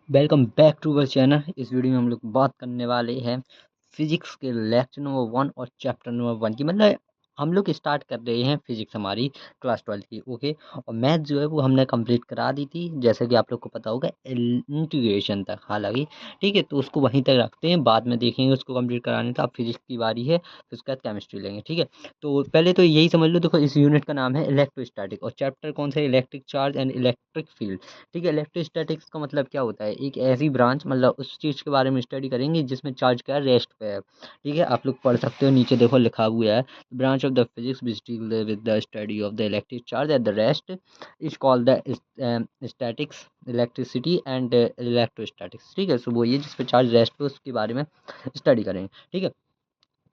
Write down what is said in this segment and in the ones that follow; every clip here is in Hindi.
Welcome back to our channel. इस वीडियो में हम लोग बात करने वाले हैं फिजिक्स के लेक्चर नंबर 1 और चैप्टर नंबर 1 की। मतलब हम लोग स्टार्ट कर रहे हैं फिजिक्स हमारी क्लास 12 की। ओके, और मैथ जो है वो हमने कंप्लीट करा दी थी, जैसे कि आप लोग को पता होगा इंटीग्रेशन तक। हालांकि ठीक है, तो उसको वहीं तक रखते हैं, बाद में देखेंगे उसको कंप्लीट कराने का। अब फिजिक्स की बारी है, फिर उसके बाद केमिस्ट्री लेंगे। ठीक है, तो पहले तो यही समझ लो। देखो, इस यूनिट का नाम है इलेक्ट्रोस्टैटिक और चैप्टर कौन सा है? Electric charge and electric field. ठीक है, इलेक्ट्रोस्टैटिक्स का मतलब क्या होता है? एक ऐसी ब्रांच, मतलब उस चीज़ के बारे में स्टडी करेंगे जिसमें चार्ज क्या है, रेस्ट पे है। ठीक है, आप लोग पढ़ सकते हो, नीचे देखो लिखा हुआ है, branch of the physics which deal with the study of the electric charge at the rest is called the statics, electricity and electrostatics. ठीक है, सो वो ये जिस पे चार्ज रेस्ट पे उसके बारे में स्टडी करेंगे। ठीक है,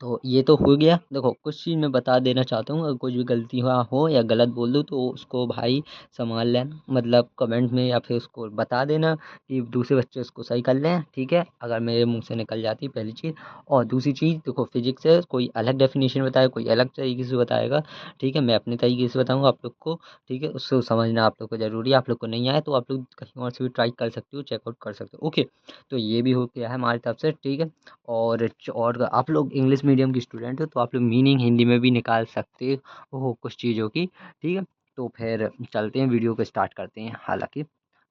तो ये तो हो गया। देखो, कुछ चीज़ मैं बता देना चाहता हूँ, अगर कुछ भी गलती हुआ हो या गलत बोल दूँ तो उसको भाई संभाल लेना, मतलब कमेंट में या फिर उसको बता देना कि दूसरे बच्चे उसको सही कर लें। ठीक है, अगर मेरे मुंह से निकल जाती है, पहली चीज़। और दूसरी चीज़, देखो फिजिक्स है, कोई अलग डेफिनेशन बताएगा, कोई अलग तरीके से बताएगा। ठीक है, मैं अपने तरीके से बताऊँगा आप लोग को। ठीक है, उसको समझना आप लोग को ज़रूरी है। आप लोग को नहीं आए तो आप लोग कहीं और से भी ट्राई कर सकते हो, चेकआउट कर सकते हो। ओके, तो ये भी हो गया है हमारी तरफ से। ठीक है, और आप लोग इंग्लिश मीडियम की स्टूडेंट हो तो आप लोग मीनिंग हिंदी में भी निकाल सकते हो कुछ चीज़ों की। ठीक है, तो फिर चलते हैं, वीडियो को स्टार्ट करते हैं। हालांकि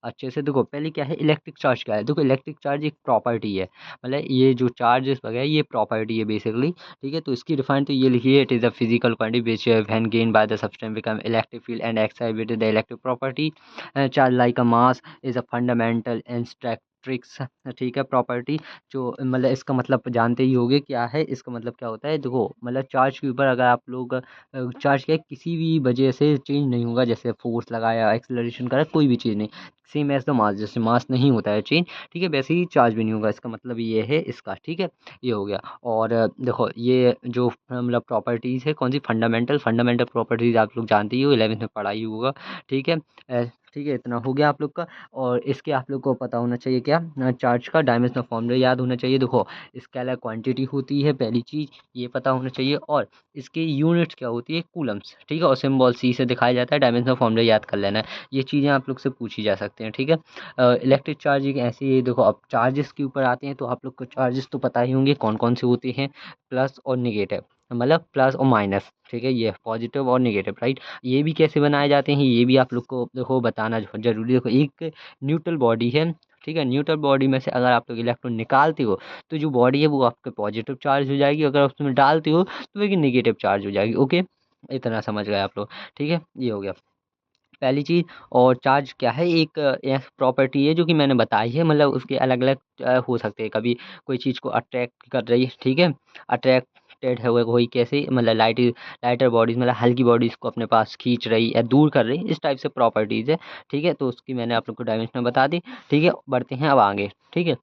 अच्छे से देखो, पहले क्या है, इलेक्ट्रिक चार्ज क्या है। देखो, इलेक्ट्रिक चार्ज एक प्रॉपर्टी है, मतलब ये जो चार्जेस वगैरह ये प्रॉपर्टी है बेसिकली। ठीक है, तो इसकी डिफाइन तो ये लिखी है, it is a physical quantity which when gain by the substance become electric field and excited the electric property. Charge like a mass is a fundamental इंस्ट्रक्ट्रिक्स। ठीक है, प्रॉपर्टी जो, मतलब इसका मतलब जानते ही होंगे क्या है, इसका मतलब क्या होता है। देखो, मतलब चार्ज के ऊपर अगर आप लोग चार्ज क्या है, किसी भी वजह से चेंज नहीं होगा, जैसे फोर्स लगाया, एक्सेलरेशन करा, कोई भी चीज़ नहीं। सेम एज द मास, जैसे मास नहीं होता है चेंज, ठीक है, वैसे ही चार्ज भी नहीं होगा। इसका मतलब ये है इसका। ठीक है, ये हो गया। और देखो, ये जो मतलब प्रॉपर्टीज़ है कौन सी, फंडामेंटल फंडामेंटल प्रॉपर्टीज़ आप लोग जानते ही हो, 11th में पढ़ा ही होगा। ठीक है, ठीक है, इतना हो गया आप लोग का। और इसके आप लोग को पता होना चाहिए क्या, चार्ज का डायमेंशनल फॉर्मूला याद होना चाहिए। देखो, स्केलर क्वांटिटी होती है, पहली चीज़ ये पता होना चाहिए। और इसकी यूनिट्स क्या होती है, कूलम्स। ठीक है, और सिंबल सी से दिखाया जाता है, डायमेंशनल फॉर्मूला याद कर लेना है। ये चीज़ें आप लोग से पूछी जा सकती हैं। ठीक है, इलेक्ट्रिक चार्ज एक ऐसी है। देखो, अब चार्जेस के ऊपर आते हैं तो आप लोग को चार्जेस तो पता ही होंगे कौन कौन से होते हैं, प्लस और निगेटिव, मतलब प्लस और माइनस। ठीक है, ये पॉजिटिव और निगेटिव, राइट। ये भी कैसे बनाए जाते हैं ये भी आप लोग को देखो बताना जरूरी है। देखो, एक न्यूट्रल बॉडी है। ठीक है, न्यूट्रल बॉडी में से अगर आप लोग इलेक्ट्रॉन निकालते हो तो जो बॉडी है वो आपके पॉजिटिव चार्ज हो जाएगी, अगर उसमें डालते हो तो वो निगेटिव चार्ज हो जाएगी। ओके, इतना समझ गए आप लोग। ठीक है, ये हो गया पहली चीज़। और चार्ज क्या है, एक प्रॉपर्टी है जो कि मैंने बताई है, मतलब उसके अलग अलग हो सकते हैं। कभी कोई चीज़ को अट्रैक्ट कर रही है, ठीक है, अट्रैक्टेड है वही कैसे, मतलब लाइटर बॉडीज, मतलब हल्की बॉडीज को अपने पास खींच रही या दूर कर रही, इस टाइप से प्रॉपर्टीज़ है। ठीक है, तो उसकी मैंने आप लोग को डायमेंशन बता दी। ठीक है, बढ़ते हैं अब आगे। ठीक है,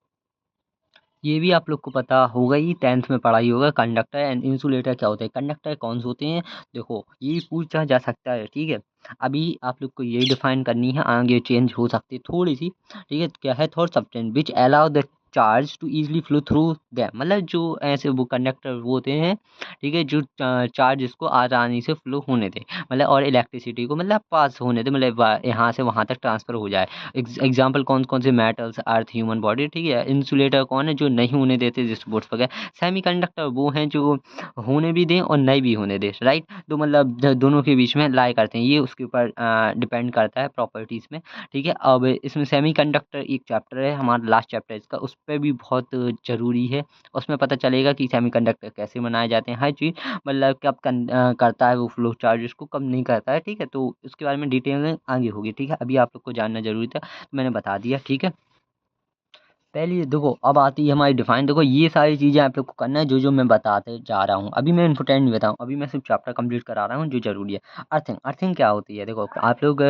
ये भी आप लोग को पता होगा ही, 10th में पढ़ा ही होगा। कंडक्टर एंड इंसुलेटर क्या होता है, कंडक्टर कौन से होते हैं। देखो, ये भी पूछा जा सकता है। ठीक है, अभी आप लोग को यही डिफाइन करनी है, आगे चेंज हो सकती है थोड़ी सी। ठीक है, क्या है, thought substance which allow the charge to easily flow through them, मतलब जो ऐसे वो कंडक्टर वो होते हैं। ठीक है, जो चार्ज इसको आसानी से फ्लो होने दे, मतलब और इलेक्ट्रिसिटी को मतलब पास होने दे, मतलब यहाँ से वहाँ तक ट्रांसफर हो जाए। एग्जाम्पल कौन कौन से, मेटल्स, अर्थ, ह्यूमन बॉडी। ठीक है, इंसुलेटर कौन है, जो नहीं होने देते, जिस स्पोर्ट्स वगैरह। सेमीकंडक्टर वो हैं जो होने भी दें और नहीं भी होने दें, राइट। तो मतलब दोनों के बीच में लाई करते हैं, ये उसके ऊपर डिपेंड करता है प्रॉपर्टीज़ में। ठीक है, अब इसमें सेमीकंडक्टर एक चैप्टर है, हमारा लास्ट चैप्टर है इसका, उस पर भी बहुत ज़रूरी है। उसमें पता चलेगा कि सेमीकंडक्टर कैसे बनाए जाते हैं, हर चीज़, मतलब कब करता है वो फ्लो चार्जेस को, कब नहीं करता है। ठीक है, तो उसके बारे में डिटेल में आगे होगी। ठीक है, अभी आप लोग को जानना जरूरी था, मैंने बता दिया। ठीक है, पहले देखो, अब आती है हमारी डिफाइन। देखो, ये सारी चीज़ें आप लोग को करना है जो जो मैं बताते जा रहा हूँ। अभी मैं इम्पोर्टेंट नहीं बताऊँ, अभी मैं सिर्फ चैप्टर कंप्लीट करा रहा हूँ जो जरूरी है। अर्थिंग, अर्थिंग क्या होती है, देखो आप लोग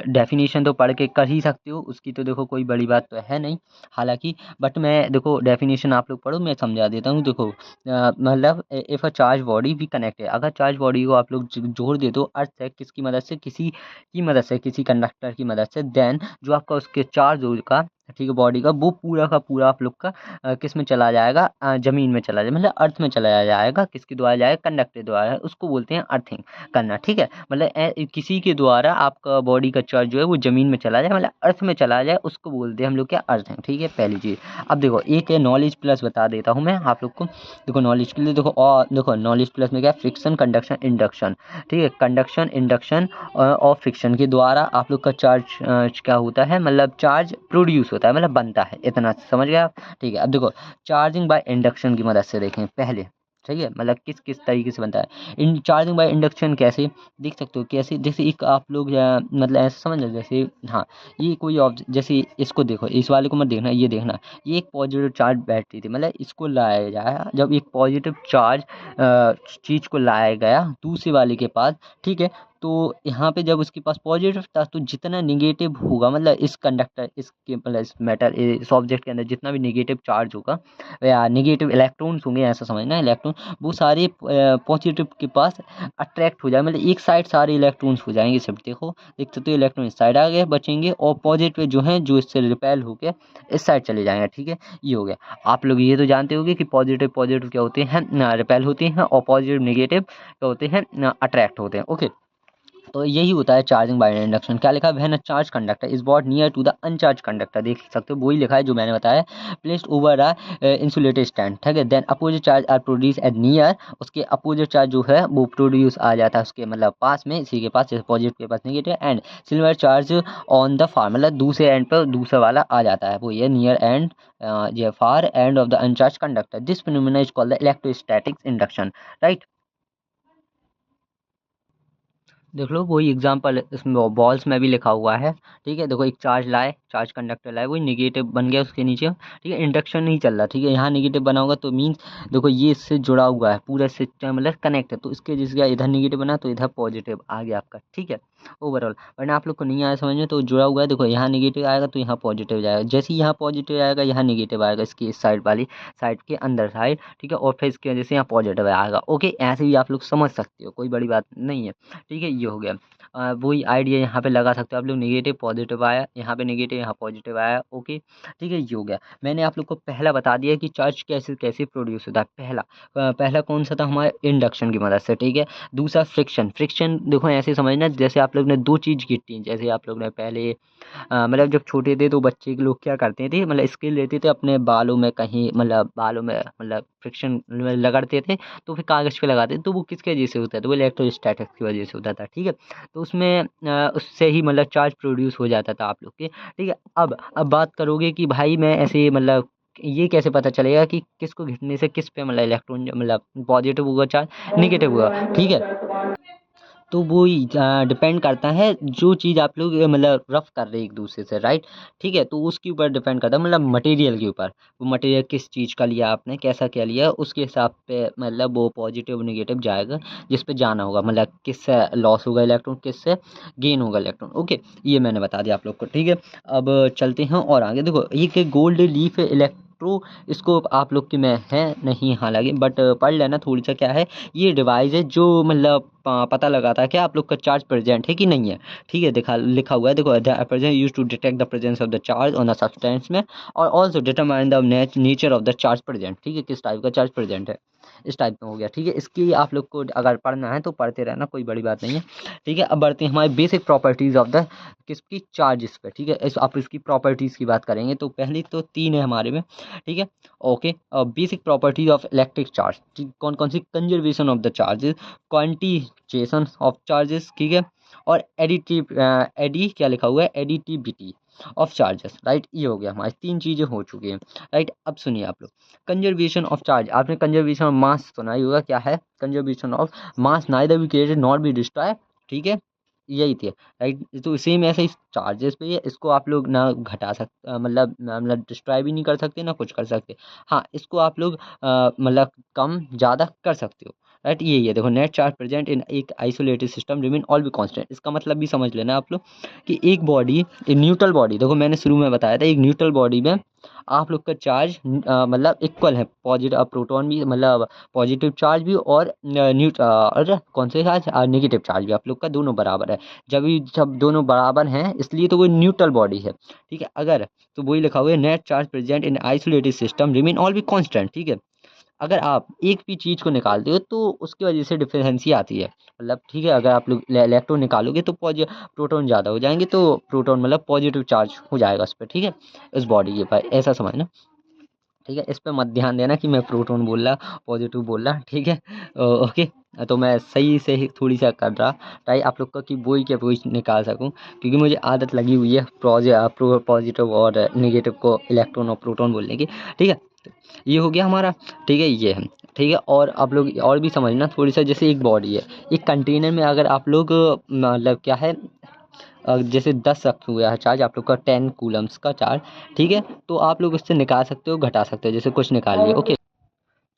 डेफिनेशन तो पढ़ के कर ही सकते हो, उसकी तो देखो कोई बड़ी बात तो है नहीं। हालांकि बट मैं देखो डेफिनेशन आप लोग पढ़ो, मैं समझा देता हूँ। देखो, मतलब इफ़ अ चार्ज बॉडी भी कनेक्ट है, अगर चार्ज बॉडी को आप लोग जोड़ दे दो अर्थ से, किसकी मदद से, किसी की मदद से, किसी कंडक्टर की मदद से, देन जो आपका उसके चार्ज होगा ठीक है, बॉडी का वो पूरा का पूरा आप लोग का किस में चला जाएगा, ज़मीन में चला जाएगा, मतलब अर्थ में चला जाएगा। किसके द्वारा जाएगा, कंडक्टर के द्वारा, उसको बोलते हैं अर्थिंग करना। ठीक है, मतलब किसी के द्वारा आपका बॉडी का चार्ज जो है वो ज़मीन में चला जाए, मतलब अर्थ में चला जाए, उसको बोलते हैं हम लोग क्या, अर्थिंग। ठीक है, पहली चीज़। अब देखो एक है नॉलेज प्लस, बता देता हूँ मैं आप लोग को। देखो नॉलेज के लिए देखो, और देखो नॉलेज प्लस में क्या, फ्रिक्शन, कंडक्शन, इंडक्शन। ठीक है, कंडक्शन, इंडक्शन और फ्रिक्शन के द्वारा आप लोग का चार्ज क्या होता है, मतलब चार्ज प्रोड्यूस होता है, मतलब बनता है। इतना समझ गए आप। ठीक है, अब देखो चार्जिंग बाय इंडक्शन की मदद से देखें पहले। ठीक है, मतलब किस किस तरीके से बनता है इन चार्जिंग बाय इंडक्शन, कैसे देख सकते हो, कैसे, जैसे एक आप लोग मतलब ऐसे समझ लो, जैसे हाँ, ये कोई ऑब्जेक्ट, जैसे इसको देखो, इस वाले को मत देखना, ये देखना, ये एक पॉजिटिव चार्ज बैटरी थी, मतलब इसको लाया जाए, जब एक पॉजिटिव चार्ज चीज़ को लाया गया दूसरे वाले के पास। ठीक है, तो यहाँ पे जब उसके पास पॉजिटिव था, तो जितना नेगेटिव होगा, मतलब इस कंडक्टर, इसके मतलब इस मेटल, इस ऑब्जेक्ट के अंदर जितना भी नेगेटिव चार्ज होगा या नेगेटिव इलेक्ट्रॉन्स होंगे, ऐसा समझना, इलेक्ट्रॉन वो सारे पॉजिटिव के पास अट्रैक्ट हो जाए, मतलब एक साइड सारे इलेक्ट्रॉन्स हो जाएंगे सब। देखो देख सकते हो, इलेक्ट्रॉन इस साइड आ गए बचेंगे, और पॉजिटिव जो हैं जो इससे रिपेल होके इस साइड चले जाएंगे। ठीक है, ये हो गया। आप लोग ये तो जानते होंगे कि पॉजिटिव पॉजिटिव क्या होते हैं, रिपेल होते हैं, और पॉजिटिव नेगेटिव क्या होते हैं, अट्रैक्ट होते हैं। ओके, तो यही होता है चार्जिंग बाय इंडक्शन। क्या लिखा है, when a charge conductor is brought near to the uncharged conductor, देख सकते हो वही लिखा है जो मैंने बताया, placed over a insulated stand. ठीक है, then opposite charge are produce at near, उसके अपोजिट चार्ज जो है वो प्रोड्यूस आ जाता है उसके मतलब पास में, इसी के पास, जैसे पॉजिटिव के पास negative, and similar charge on the far, मतलब दूसरे एंड पर दूसरा वाला आ जाता है, वो ये नियर एंड, ये far end of the uncharged conductor. This phenomena is called the electrostatic induction. Right, देख लो वही एग्जांपल इसमें बॉल्स में भी लिखा हुआ है। ठीक है, देखो एक चार्ज लाए, चार्ज कंडक्टर लाए, वही नेगेटिव बन गया उसके नीचे। ठीक है, इंडक्शन नहीं चल रहा। ठीक है, यहाँ नेगेटिव बना होगा, तो मीन्स देखो ये इससे जुड़ा हुआ है, पूरा सिस्टम मतलब कनेक्ट है, तो इसके जिसका इधर नेगेटिव बना तो इधर पॉजिटिव आ गया आपका। ठीक है, ओवरऑल, वरना आप लोग को नहीं आया समझ में, तो जुड़ा हुआ है। देखो यहाँ नेगेटिव आएगा तो यहाँ पॉजिटिव जाएगा, जैसे ही यहाँ पॉजिटिव आएगा यहाँ नेगेटिव आएगा, इसकी इस साइड वाली साइड के अंदर साइड। ठीक है, और फिर इसकी वजह से यहाँ पॉजिटिव आएगा। ओके, ऐसे भी आप लोग समझ सकते हो, कोई बड़ी बात नहीं है। ठीक है, ये हो गया। वही आइडिया यहाँ पे लगा सकते हो आप लोग, नेगेटिव पॉजिटिव आया, यहाँ पे नेगेटिव यहाँ पॉजिटिव आया। ओके, ठीक है, ये हो गया। मैंने आप लोग को पहला बता दिया कि चार्ज कैसे कैसे प्रोड्यूस होता है। पहला कौन सा था, हमारे इंडक्शन की मदद से। ठीक है, दूसरा फ्रिक्शन। फ्रिक्शन देखो ऐसे समझना, जैसे आप लोग ने दो चीज़ की थी, जैसे आप लोग ने पहले मतलब जब छोटे थे तो बच्चे के लोग क्या करते थे, मतलब स्केल लेते थे अपने बालों में, कहीं मतलब बालों में मतलब फ्रिक्शन रगड़ते थे, तो फिर कागज़ पे लगाते थे, तो वो किसकी वजह से होता है, तो वो इलेक्ट्रोस्टैटिक्स की वजह से होता था। ठीक है, तो उसमें उससे ही मतलब चार्ज प्रोड्यूस हो जाता था आप लोग के। ठीक है, अब बात करोगे कि भाई मैं ऐसे मतलब ये कैसे पता चलेगा कि किसको घिसने से किस पे मतलब इलेक्ट्रॉन मतलब पॉजिटिव होगा चार्ज नेगेटिव होगा। ठीक है, तो वो ही डिपेंड करता है, जो चीज़ आप लोग मतलब रफ कर रहे हैं एक दूसरे से। राइट, ठीक है, तो उसके ऊपर डिपेंड करता है, मतलब मटेरियल के ऊपर, वो मटेरियल किस चीज़ का लिया आपने, कैसा क्या लिया, उसके हिसाब पे मतलब वो पॉजिटिव नेगेटिव जाएगा, जिस पे जाना होगा, मतलब किससे लॉस होगा इलेक्ट्रॉन, किससे गेन होगा इलेक्ट्रॉन। ओके, ये मैंने बता दिया आप लोग को। ठीक है, अब चलते हैं और आगे। देखो एक गोल्ड लीफ इलेक्ट्रोस्कोप आप लोग के में है नहीं हालांकि, बट पढ़ लेना थोड़ी सा। क्या है ये डिवाइस है जो मतलब पता लगाता है कि आप लोग का चार्ज प्रेजेंट है कि नहीं है। ठीक है, दिखा लिखा हुआ है, देखो present used to detect the presence of the charge on the substance में, और also determine the nature of the charge present. ठीक है, किस टाइप का चार्ज प्रेजेंट है, इस टाइप में हो गया। ठीक है, इसकी आप लोग को अगर पढ़ना है तो पढ़ते रहना, कोई बड़ी बात नहीं है। ठीक है, अब बढ़ते हैं हमारे बेसिक प्रॉपर्टीज ऑफ द किसकी, चार्जेस पे। ठीक है, आप इसकी प्रॉपर्टीज की बात करेंगे तो पहली तो तीन है हमारे में। ठीक है, okay, basic properties of electric charge, कौन कौन सी, conservation of the charges, quantisation of charges. ठीक है, और एडिटिव एडी क्या लिखा हुआ है, एडिटिविटी ऑफ चार्जेस। राइट, ये हो गया, हमारी तीन चीजें हो चुकी हैं। राइट, अब सुनिए आप लोग, कंजर्वेशन ऑफ चार्ज, आपने कंजर्वेशन ऑफ मास सुना ही होगा, क्या है conservation of mass, neither be created not be destroy. ठीक है, यही थी। राइट, तो सेम ऐसे ही चार्जेस पे ही है, इसको आप लोग ना घटा सकते, मतलब डिस्ट्रॉय भी नहीं कर सकते ना कुछ कर सकते। हाँ, इसको आप लोग मतलब कम ज़्यादा कर सकते हो। राइट, यही है। देखो नेट चार्ज प्रेजेंट इन एक isolated system remain all be constant, इसका मतलब भी समझ लेना आप लोग कि एक बॉडी, एक न्यूट्रल बॉडी, देखो मैंने शुरू में बताया था, एक न्यूट्रल बॉडी में आप लोग का चार्ज मतलब इक्वल है, पॉजिटिव प्रोटॉन भी मतलब पॉजिटिव चार्ज भी, और और कौन से चार्ज, नेगेटिव चार्ज भी आप लोग का दोनों बराबर है। जब दोनों बराबर हैं इसलिए तो वो न्यूट्रल बॉडी है, ठीक है। अगर तो वही लिखा हुआ है net charge present in isolated system remain all be constant, ठीक है। अगर आप एक भी चीज़ को निकालते हो तो उसकी वजह से डिफरेंसी आती है, मतलब ठीक है। अगर आप लोग इलेक्ट्रॉन निकालोगे तो प्रोटॉन ज़्यादा हो जाएंगे, तो प्रोटॉन मतलब पॉजिटिव चार्ज हो जाएगा उस पर, ठीक है, इस बॉडी के पर, ऐसा समझना, ठीक है। इस पे मत ध्यान देना कि मैं प्रोटॉन बोल रहा पॉजिटिव बोल रहा, ठीक है। ओके, तो मैं सही से ही थोड़ी सा कर रहा ताकि आप लोग का कि वही के वही निकाल सकूं, क्योंकि मुझे आदत लगी हुई है पॉजिटिव और नेगेटिव को इलेक्ट्रॉन और प्रोटॉन बोलने की, ठीक है। ये हो गया हमारा, ठीक है, ये है, ठीक है। और आप लोग और भी समझना थोड़ी सा, जैसे एक बॉडी है, एक कंटेनर में अगर आप लोग मतलब क्या है, जैसे 10 रखे हुए है चार्ज, आप लोग का 10 कूलम्स का चार्ज, ठीक है, तो आप लोग उससे निकाल सकते हो, घटा सकते हो, जैसे कुछ निकाल लिया, ओके,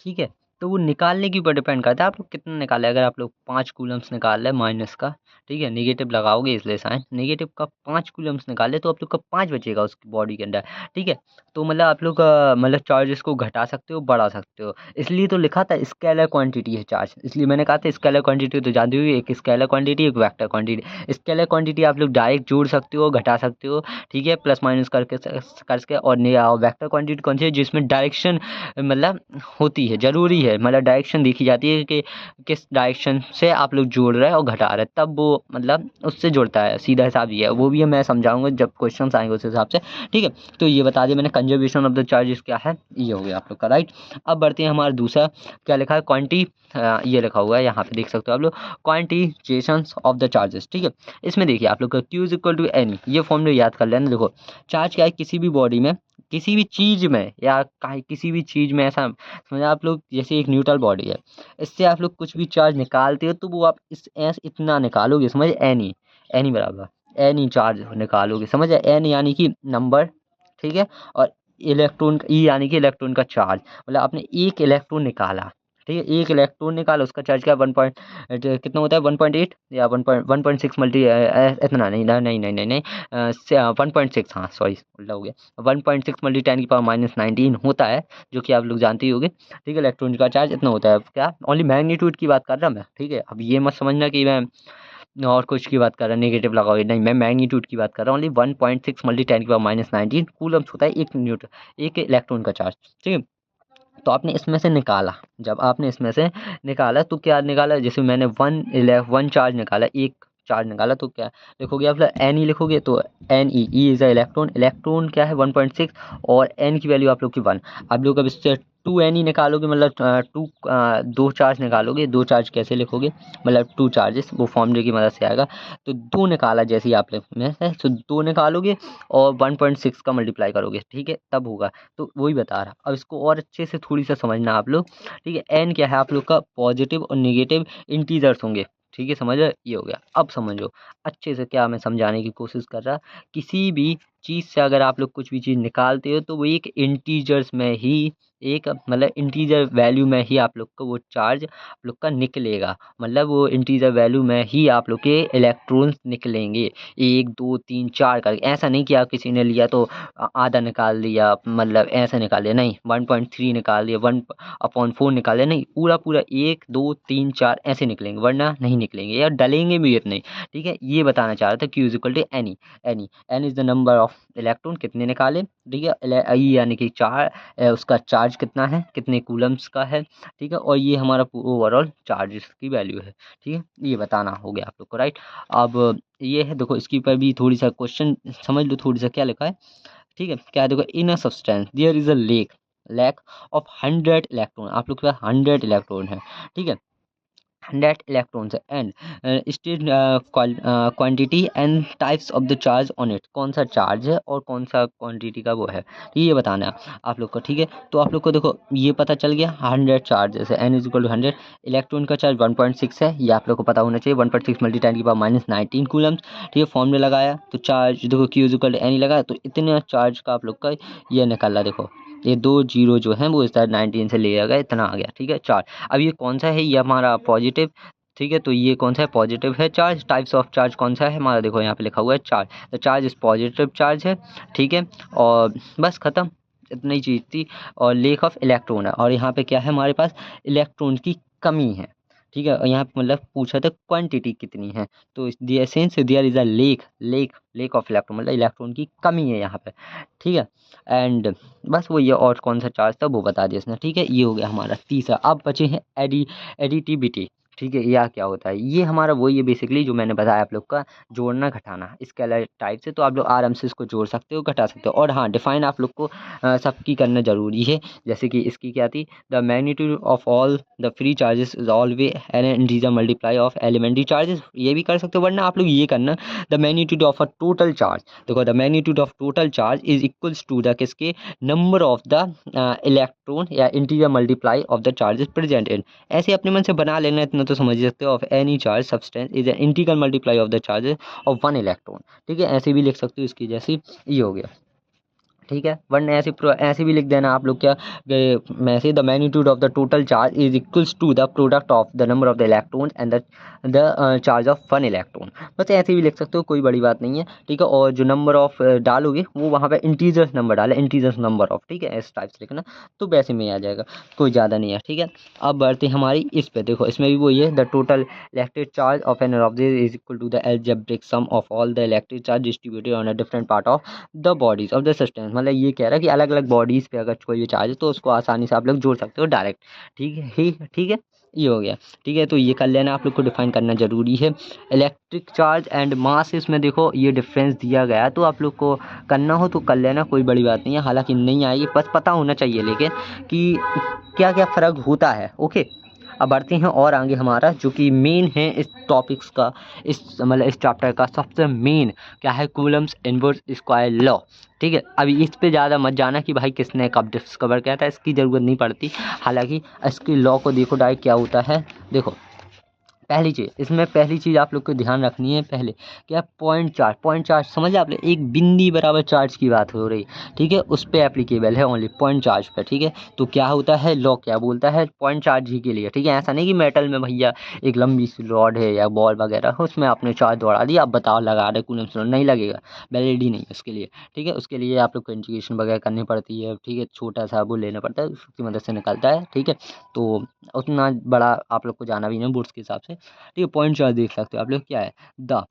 ठीक है। तो वो निकालने के ऊपर डिपेंड करता है आप लोग कितना निकाले। अगर आप लोग 5 कूलम्स निकाल रहे हैं माइनस का, ठीक है, नेगेटिव लगाओगे इसलिए साइन, नेगेटिव का 5 कूलम्स निकाले तो आप लोग का 5 बचेगा उसकी बॉडी के अंदर, ठीक है। तो मतलब आप लोग मतलब चार्जेस को घटा सकते हो, बढ़ा सकते हो, इसलिए तो लिखा था स्केलर क्वांटिटी है चार्ज, इसलिए मैंने कहा था स्केलर क्वांटिटी तो जानते हो, एक स्केलर क्वांटिटी एक वेक्टर क्वांटिटी। स्केलर क्वांटिटी आप लोग डायरेक्ट जोड़ सकते हो, घटा सकते हो, ठीक है, प्लस माइनस करके। और वेक्टर क्वांटिटी कौन सी है, जिसमें डायरेक्शन मतलब होती है, ज़रूरी है, मतलब डायरेक्शन देखी जाती है कि किस डायरेक्शन से आप लोग जोड़ रहे हैं और घटा रहे हैं, तब वो मतलब उससे जुड़ता है, सीधा हिसाब ये है, वो भी मैं समझाऊंगा जब क्वेश्चन आएंगे उस हिसाब से, ठीक है। तो ये बता दिया मैंने, कंजर्वेशन ऑफ द चार्जेस क्या है, ये हो गया आप लोग का, राइट। अब बढ़ते हैं हमारा दूसरा, क्या लिखा है, क्वांटी, ये लिखा हुआ है यहाँ पे देख सकते हो आप लोग, क्वांटिजेशन ऑफ द चार्जेस, ठीक है। इसमें देखिए आप लोग का Q is equal to n, ये फॉर्मूला याद कर लेना। देखो चार्ज क्या है, किसी भी बॉडी में, किसी भी चीज़ में, या किसी भी चीज़ में, ऐसा समझे आप लोग, जैसे एक न्यूट्रल बॉडी है, इससे आप लोग कुछ भी चार्ज निकालते हो तो वो आप इतना निकालोगे, समझ, एनी बराबर एनी चार्ज निकालोगे, समझ, एन यानी कि नंबर, ठीक है, और इलेक्ट्रॉन, ई यानी कि इलेक्ट्रॉन का चार्ज, मतलब आपने एक इलेक्ट्रॉन निकाला, ठीक है, एक इलेक्ट्रॉन निकाला, उसका चार्ज क्या 1 पॉइंट कितना होता है, 1.8 या 1.6 मल्टी, इतना नहीं, नहीं नहीं नहीं नहीं, 1.6, हाँ सॉरी उल्टा हो गया, 1.6 मल्टी 10⁻⁻19 होता है, जो कि आप लोग जानते ही होंगे, ठीक है। इलेक्ट्रॉन का चार्ज इतना होता है, क्या ओनली मैग्नीट्यूड की बात कर रहा मैं, ठीक है। अब ये मत समझना कि मैं और कुछ की बात कर रहा, नेगेटिव लगाओगे, नहीं, मैं मैग्नीट्यूड की बात कर रहा हूँ, ओनली 1.6 मल्टी 10⁻⁻19 कूलम्स होता है एक इलेक्ट्रॉन का चार्ज, ठीक है। तो आपने इसमें से निकाला, जब आपने इसमें से निकाला तो क्या निकाला, जैसे मैंने वन चार्ज निकाला, एक चार्ज निकाला, तो क्या लिखोगे आप, एन ई लिखोगे, तो n e is a electron, electron क्या है 1.6, और एन की वैल्यू आप लोग की 1। आप लोग अब इससे 2 एन ई निकालोगे, मतलब दो चार्ज निकालोगे, दो चार्ज कैसे लिखोगे, मतलब 2 चार्जेस, वो फॉर्मूले की मदद से आएगा। तो 2 निकाला जैसे ही आप लोग में से, तो 2 निकालोगे और 1.6 का मल्टीप्लाई करोगे, ठीक है, तब होगा। तो वही बता रहा, अब इसको और अच्छे से थोड़ी सा समझना आप लोग, ठीक है। एन क्या है, आप लोग का पॉजिटिव और नेगेटिव इंटीजर्स होंगे, ठीक है, समझ रहे, ये हो गया। अब समझो अच्छे से, क्या मैं समझाने की कोशिश कर रहा, किसी भी चीज़ से अगर आप लोग कुछ भी चीज़ निकालते हो तो वो एक इंटीजर्स में ही, एक मतलब इंटीजर वैल्यू में ही आप लोग को वो चार्ज आप लोग का निकलेगा, मतलब वो इंटीजर वैल्यू में ही आप लोग के इलेक्ट्रॉन्स निकलेंगे, 1 2 3 4 करके। ऐसा नहीं कि आप किसी ने लिया तो आधा निकाल लिया, मतलब ऐसे निकाल लिया, नहीं, 1.3 निकाल दिया, 1/4 निकाल दिया, नहीं, पूरा पूरा 1 2 3 4 ऐसे निकलेंगे, वरना नहीं निकलेंगे या डलेंगे भी इतने, ठीक है। ये बताना चाह रहा था, Q is equal to n e, n is the number of electron, कितने निकाले, ठीक है, ई यानी कि उसका चार्ज कितना है, कितने कूलम्स का है, ठीक है, और ये हमारा ओवरऑल चार्जेस की वैल्यू है, ठीक है, ये बताना हो गया आप लोग को, राइट। अब ये है, देखो इसके ऊपर भी थोड़ी सा क्वेश्चन समझ लो, थोड़ी सा क्या लिखा है, ठीक है, क्या देखो, in a substance there is a lack of 100 electron, आप लोग के पास 100 इलेक्ट्रॉन है, ठीक है, 100 electrons and state quantity and types of the charge on it, कौन सा चार्ज है और कौन सा क्वांटिटी का वो है, ये बताना है आप लोग को, ठीक है। तो आप लोग को देखो ये पता चल गया, 100 चार्ज है, n is equal to 100, electron का चार्ज 1.6 है, ये आप लोग को पता होना चाहिए, 1.6 मल्टी 10⁻⁻19 कूलम्स, ठीक है। फॉर्मूला लगाया तो चार्ज देखो Q is equal to n लगाया, तो इतने चार्ज का आप लोग का ये निकल रहा, देखो ये 2 जीरो जो है वो इस तरह 19 से लिया गया, इतना आ गया, ठीक है, चार्ज। अब ये कौन सा है, ये हमारा पॉजिटिव, ठीक है, तो ये कौन सा है, पॉजिटिव है चार्ज। टाइप्स ऑफ चार्ज कौन सा है हमारा, देखो यहाँ पे लिखा हुआ है चार्ज, तो चार्ज इस पॉजिटिव चार्ज है, ठीक है, और बस खत्म, इतनी चीज़ थी। और लेक ऑफ इलेक्ट्रॉन है, और यहाँ पे क्या है हमारे पास, इलेक्ट्रॉन की कमी है, ठीक है, और यहाँ पे मतलब पूछा था क्वांटिटी कितनी है, तो since there is a lack of electron, मतलब इलेक्ट्रॉन की कमी है यहाँ पे। ठीक है, एंड बस वो ये और कौन सा चार्ज था वो बता दिया इसने। ठीक है, ये हो गया हमारा तीसरा। अब बचे हैं एडिटिविटी। ठीक है, यह क्या होता है, ये हमारा वही है बेसिकली जो मैंने बताया आप लोग का, जोड़ना घटाना स्केलर टाइप से। तो आप लोग आराम से इसको जोड़ सकते हो, घटा सकते हो। और हाँ, डिफाइन आप लोग को सबकी करना जरूरी है। जैसे कि इसकी क्या थी, the magnitude of all the free charges is always an integer multiply of elementary charges, ये भी कर सकते हो। वरना आप लोग ये करना, the magnitude of a total charge. देखो, the magnitude of total charge is equals to the किसके, नंबर ऑफ द इलेक्ट्रॉन या integer multiply of the charges present in. ऐसे अपने मन से बना लेना, इतना तो समझ सकते हो। Of any charge substance is an integral multiply of the charges of one electron. ठीक है, ऐसे भी लिख सकते हो इसकी जैसी, ये हो गया। ठीक है, वरना ऐसे भी लिख देना आप लोग क्या, मैसे the magnitude of the total charge is equals to the product of the number of the electrons and the charge of one electron. बस ऐसे भी लिख सकते हो, कोई बड़ी बात नहीं है। ठीक है, और जो नंबर ऑफ डालोगे वो वहाँ पे इंटीजर्स नंबर डाले, इंटीजर्स नंबर ऑफ। ठीक है, इस टाइप से लिखना, तो वैसे में आ जाएगा, कोई ज़्यादा नहीं है। ठीक है, अब बढ़ते हमारी इस पे। देखो, इसमें भी वही है, the total electric charge of an object is equal to the algebraic sum of all the electric charge distributed on a different part of the bodies of the substance. मतलब ये कह रहा है कि अलग अलग बॉडीज पे अगर कोई भी चार्ज है तो उसको आसानी से आप लोग जोड़ सकते हो डायरेक्ट। ठीक है, ठीक है, ये हो गया। ठीक है, तो ये कर लेना, आप लोग को डिफाइन करना जरूरी है। इलेक्ट्रिक चार्ज एंड मास, इसमें देखो ये डिफरेंस दिया गया है, तो आप लोग को करना हो तो कर लेना, कोई बड़ी बात नहीं है। हालांकि नहीं आएगी, बस पता होना चाहिए लेकिन कि क्या क्या फ़र्क होता है। ओके, अब बढ़ते हैं और आगे, हमारा जो कि मेन है इस टॉपिक्स का, इस मतलब इस चैप्टर का सबसे मेन क्या है, कूलम्स इनवर्स स्क्वायर लॉ। ठीक है, अभी इस पे ज़्यादा मत जाना कि भाई किसने कब डिस्कवर किया था, इसकी ज़रूरत नहीं पड़ती। हालांकि इसकी लॉ को देखो डायरेक्ट क्या होता है। देखो, पहली चीज़ आप लोग को ध्यान रखनी है पहले, क्या, पॉइंट चार्ज समझ आपने, एक बिंदी बराबर चार्ज की बात हो रही। ठीक है, उस पे एप्लीकेबल है, ओनली पॉइंट चार्ज पे। ठीक है, तो क्या होता है, लॉ क्या बोलता है, पॉइंट चार्ज ही के लिए। ठीक है, ऐसा नहीं कि मेटल में भैया एक लंबी सी रॉड है या बॉल वगैरह है, उसमें आपने चार्ज दौड़ा दिया, अब बताओ लगा रहे कूलम्ब से, नहीं लगेगा, वैलिड ही नहीं है उसके लिए। ठीक है, उसके लिए आप लोग को इंटीग्रेशन वगैरह करनी पड़ती है। ठीक है, छोटा सा वो लेना पड़ता है, उसकी मदद से निकलता है। ठीक है, तो उतना बड़ा आप लोग को जाना भी नहीं बुर्स के हिसाब से। ठीक है, पॉइंट चार्ज देख सकते हो आप लोग, क्या है, द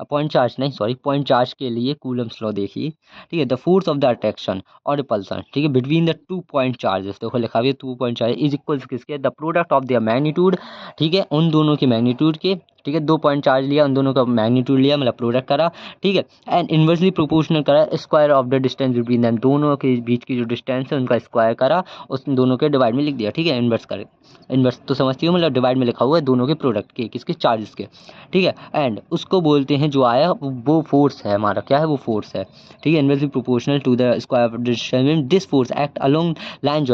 पॉइंट चार्ज नहीं, सॉरी, पॉइंट चार्ज के लिए कूलम्ब्स लॉ देखिए। ठीक है, the force of the attraction और रिपल्सन, ठीक है, बिटवीन द 2 पॉइंट चार्जेस, देखो लिखा हुआ है 2 पॉइंट चार्ज इज इक्वल किसके, the product of their magnitude. ठीक है, उन दोनों के मैग्नीट्यूड के। ठीक है, 2 पॉइंट चार्ज लिया, उन दोनों का मैग्नीट्यूड लिया, मतलब प्रोडक्ट करा। ठीक है, एंड इन्वर्सली प्रोपोर्शनल करा square of the distance between them, दोनों के बीच की जो डिस्टेंस है उनका स्क्वायर करा, उस दोनों के डिवाइड में लिख दिया। ठीक है, इन्वर्स करे, इन्वर्स तो समझती हो, मतलब डिवाइड में लिखा हुआ है दोनों के प्रोडक्ट के, किसके, चार्जेस के। ठीक है, एंड उसको बोलते हैं, जो आया वो फोर्स है हमारा, क्या है, वो फोर्स है। ठीक है, inversely proportional to the square of distance, this force act along line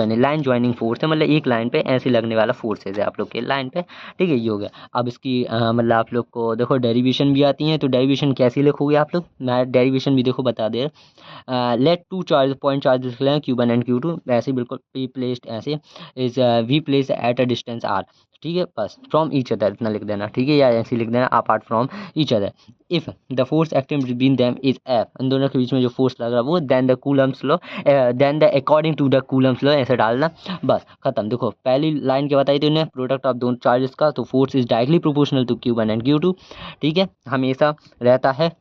joining force है, मतलब एक लाइन पे ऐसे लगने वाला फोर्स है आप लोग के लाइन पे। ठीक है, ये हो गया। अब इसकी मतलब आप लोग को देखो डेरिवेशन भी आती है, तो डेरिवेशन कैसे लिखोगे आप लोग, मैं डेरिवेशन भी देखो बता दे। Let two charge point charges लें, Q1 एंड Q2, ऐसे बिल्कुल पी प्लेस्ड ऐसे, is we place at a distance R. ठीक है, बस फ्रॉम ईच अदर इतना लिख देना। ठीक है, या ऐसे लिख देना, apart from each other. If the force acting between them is F, इन दोनों के बीच में जो फोर्स लग रहा है वो, then the Coulomb's law, then the according to the Coulomb's law, ऐसे डालना, बस खत्म। देखो, पहली लाइन क्या बताई थी उन्हें, प्रोडक्ट ऑफ दोनों चार्जेस का, तो force is directly proportional to Q1 and Q2। ठीक है, हमेशा रहता है।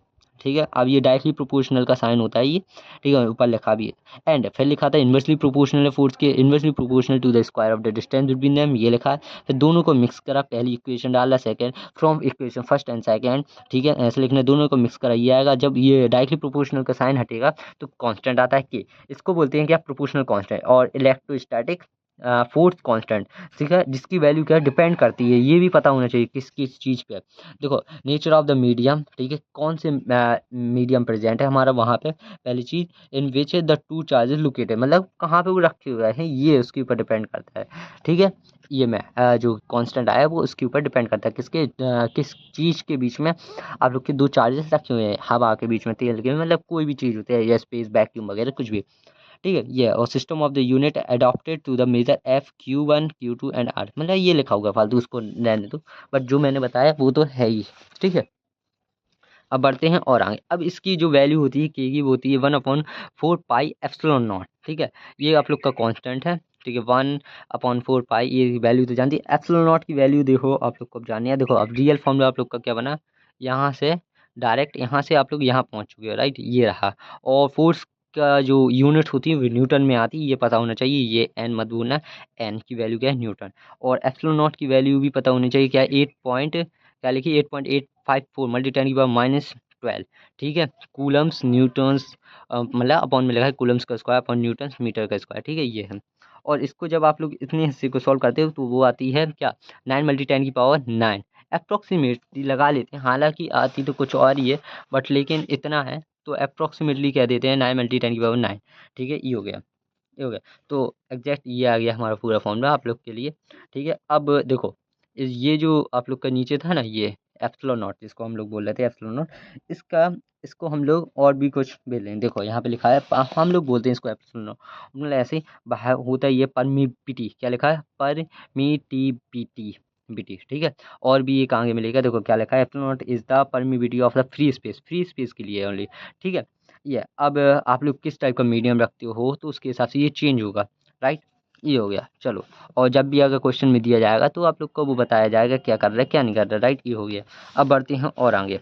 ठीक है, अब ये डायरेक्टली प्रोपोर्शनल का साइन होता है ये। ठीक है, ऊपर लिखा भी है, एंड फिर लिखा था इन्वर्सली प्रोपोर्शनल फोर्स के, inversely proportional to the square of the distance between them, ये लिखा है। फिर दोनों को मिक्स करा, पहली इक्वेशन डाला, second from equation first and second. ठीक है, ऐसे लिखना, दोनों को मिक्स करा, ये आएगा। जब ये डायरेक्टली प्रोपोर्शनल का साइन हटेगा तो कांस्टेंट आता है के, इसको बोलते हैं क्या, प्रोपोर्शनल कांस्टेंट। और इलेक्ट्रोस्टैटिक फोर्स कांस्टेंट, ठीक है, जिसकी वैल्यू क्या डिपेंड करती है, ये भी पता होना चाहिए किस किस चीज़ पे। देखो, नेचर ऑफ द मीडियम, ठीक है, कौन से मीडियम प्रेजेंट है हमारा वहाँ पे, पहली चीज़ in which the two charges located, मतलब कहाँ पे वो रखे हुए हैं, ये उसके ऊपर डिपेंड करता है। ठीक है, ये मैं जो कांस्टेंट आया वो उसके ऊपर डिपेंड करता है, किसके किस चीज़ के बीच में आप लोग के दो चार्जेस रखे हुए हैं, हवा के बीच में, तेल के, मतलब कोई भी चीज़ होती है, या स्पेस वैक्यूम वगैरह कुछ भी। ठीक है, ये और system of the unit adopted to the measure F Q1 Q2 and R, मतलब ये लिखा होगा फालतू, उसको रहने दो, बट जो मैंने बताया वो तो है ही। ठीक है, अब बढ़ते हैं और आगे। अब इसकी जो वैल्यू होती है के की, वो होती है 1/4 पाई एप्सिलॉन नॉट। ठीक है, ये आप लोग का कांस्टेंट है। ठीक है। 1/4 पाई ये वैल्यू तो जानती है। एप्सिलॉन नॉट की वैल्यू देखो आप लोग को अब जाननी है। देखो अब रियल फॉर्मूला आप लोग का क्या बना, यहाँ से डायरेक्ट यहाँ से आप लोग यहाँ पहुँच चुके हो, राइट, ये रहा। और फोर्स का जो यूनिट होती है वो न्यूटन में आती है, ये पता होना चाहिए। ये एन मत भूलना, एन की वैल्यू क्या है, न्यूटन। और एप्सिलॉन नॉट की वैल्यू भी पता होनी चाहिए, क्या है, 8 पॉइंट क्या लिखी, 8.854 मल्टी 10⁻12, ठीक है। कूलम्स न्यूटन्स मतलब अपॉन में लगा है कूलम्स का स्क्वायर अपॉन न्यूटन्स मीटर का स्क्वायर, ठीक है, ये है। और इसको जब आप लोग इतने हिस्से को सॉल्व करते हो तो वो आती है क्या, 9 × 10⁻9। अप्रोक्सीमेटली लगा लेते हैं, हालांकि आती तो कुछ और ही है, बट लेकिन इतना है तो अप्रोक्सीमेटली कह देते हैं 9 × 10⁻9, ठीक है। ये हो गया, ये हो गया। तो एग्जैक्ट ये आ गया हमारा पूरा फॉर्मूला आप लोग के लिए, ठीक है। अब देखो ये जो आप लोग का नीचे था ना, ये एप्सिलॉन नॉट जिसको हम लोग बोल रहे थे एप्सिलॉन नॉट, इसका इसको हम लोग और भी कुछ बोल रहे हैं। देखो यहाँ पे लिखा है हम लोग बोलते हैं इसको एप्सिलॉन नॉट, मतलब ऐसे बाहर होता है ये परमिटिविटी, क्या लिखा है, परमिटिविटी बिटी, ठीक है। और भी एक आगे मिलेगा, देखो क्या लिखा है, epsilon not is the permittivity of the free space, free space के लिए ओनली, ठीक है। ये अब आप लोग किस टाइप का मीडियम रखते हो तो उसके हिसाब से ये चेंज होगा, राइट। ये हो गया, चलो। और जब भी अगर क्वेश्चन में दिया जाएगा तो आप लोग को वो बताया जाएगा क्या कर रहा है क्या नहीं कर रहा, राइट। ये हो गया। अब बढ़ते हैं और आगे,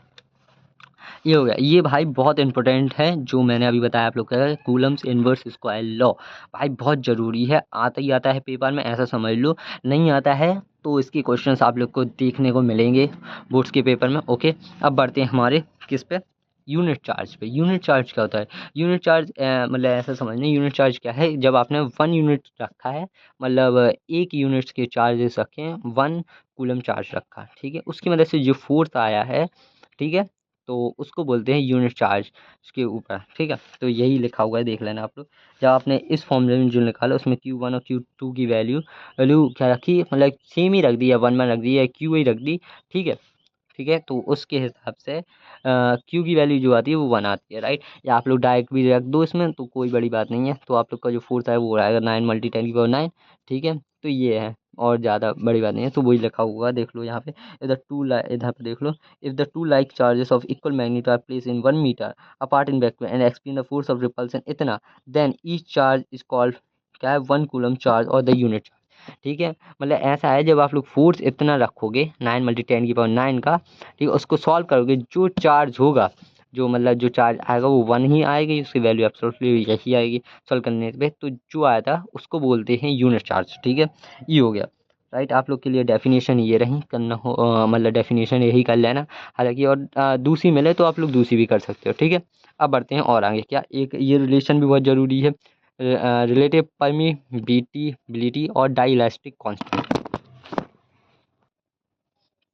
ये हो गया। ये भाई बहुत इंपॉर्टेंट है जो मैंने अभी बताया आप लोग का, कूलम्स इनवर्स स्क्वायर लॉ, भाई बहुत ज़रूरी है, आता ही आता है पेपर में, ऐसा समझ लो। नहीं आता है तो इसके क्वेश्चंस आप लोग को देखने को मिलेंगे बोर्ड्स के पेपर में, ओके। अब बढ़ते हैं हमारे किस पे, यूनिट चार्ज पे। यूनिट चार्ज क्या होता है, यूनिट चार्ज मतलब ऐसा समझना, यूनिट चार्ज क्या है, जब आपने 1 यूनिट रखा है, मतलब 1 यूनिट्स के चार्जेस रखे हैं, 1 कूलम चार्ज रखा, ठीक है, उसकी मदद से जो फोर्स आया है, ठीक है, तो उसको बोलते हैं यूनिट चार्ज के ऊपर, ठीक है। तो यही लिखा हुआ है, देख लेना आप लोग। जब आपने इस फॉर्मूले में जो निकाला उसमें Q1 और Q2 की वैल्यू वैल्यू क्या रखी, मतलब सेम ही रख दी या 1 1 रख दी या Q ही रख दी, ठीक है, ठीक है। तो उसके हिसाब से क्यू की वैल्यू जो आती है वो 1 आती है, राइट। या आप लोग डायरेक्ट भी रख दो इसमें तो कोई बड़ी बात नहीं है। तो आप लोग का जो फोर्स है वो आएगा 9 × 10⁻9, ठीक है। तो ये है, और ज़्यादा बड़ी बात नहीं है, तो वही लिखा हुआ देख लो यहाँ पे। इधर पे देख लो, if the two like charges of equal magnitude are place in 1 metre apart in vacuum and explain the force of repulsion इतना, then each charge is called क्या है, 1 कूलम चार्ज और द यूनिट, ठीक है। मतलब ऐसा है, जब आप लोग फोर्स इतना रखोगे 9 × 10⁻9 का, ठीक है, उसको सॉल्व करोगे, जो चार्ज होगा, जो मतलब जो चार्ज आएगा वो 1 ही आएगी, उसकी वैल्यू एब्सोल्युटली यही आएगी सॉल्व करने पे। तो जो आया था उसको बोलते हैं यूनिट चार्ज, ठीक है। ये हो गया, राइट। आप लोग के लिए डेफिनेशन ये रही, करना हो मतलब डेफिनेशन यही कर लेना। हालांकि और दूसरी मिले तो आप लोग दूसरी भी कर सकते हो, ठीक है। अब बढ़ते हैं और आगे, क्या एक ये रिलेशन भी बहुत ज़रूरी है, रिलेटिव परमिबिलिटी और डाइलेक्ट्रिक कांस्टेंट।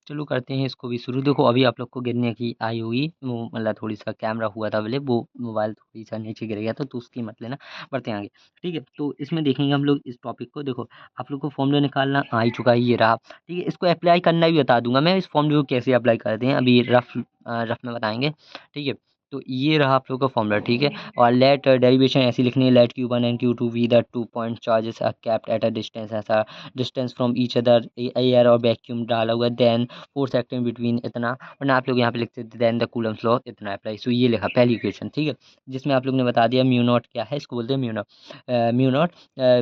चलो करते हैं इसको भी शुरू। देखो अभी आप लोग को गिरने की आई हुई वो, मतलब थोड़ी सा कैमरा हुआ था पहले, वो मोबाइल थोड़ी सा नीचे गिर गया था तो उसकी मत लेना। बढ़ते हैं आगे, ठीक है। तो इसमें देखेंगे हम लोग इस टॉपिक को। देखो आप लोग को फॉर्मूला निकालना आ ही चुका है, ये रहा, ठीक है। इसको अप्लाई करना भी बता दूंगा मैं, इस फॉर्मूले को कैसे अप्लाई करते हैं अभी रफ रफ में बताएंगे, ठीक है। तो ये रहा आप लोग का फॉर्मूला, ठीक है। और लेट डेरिवेशन ऐसी लिखनी है, let Q1 and Q2 we the 2 point charges are kept at a distance, ऐसा distance from each other air और वैक्यूम डाला हुआ, देन फोर्स एक्टिंग बिटवीन इतना, वरना आप लोग यहाँ पे लिखते देन द कूलम्स लॉ इतना अप्लाई। सो ये लिखा पहली इक्वेशन, ठीक है, जिसमें आप लोग ने बता दिया म्यू नॉट क्या है, इसको बोलते हैं mu naught,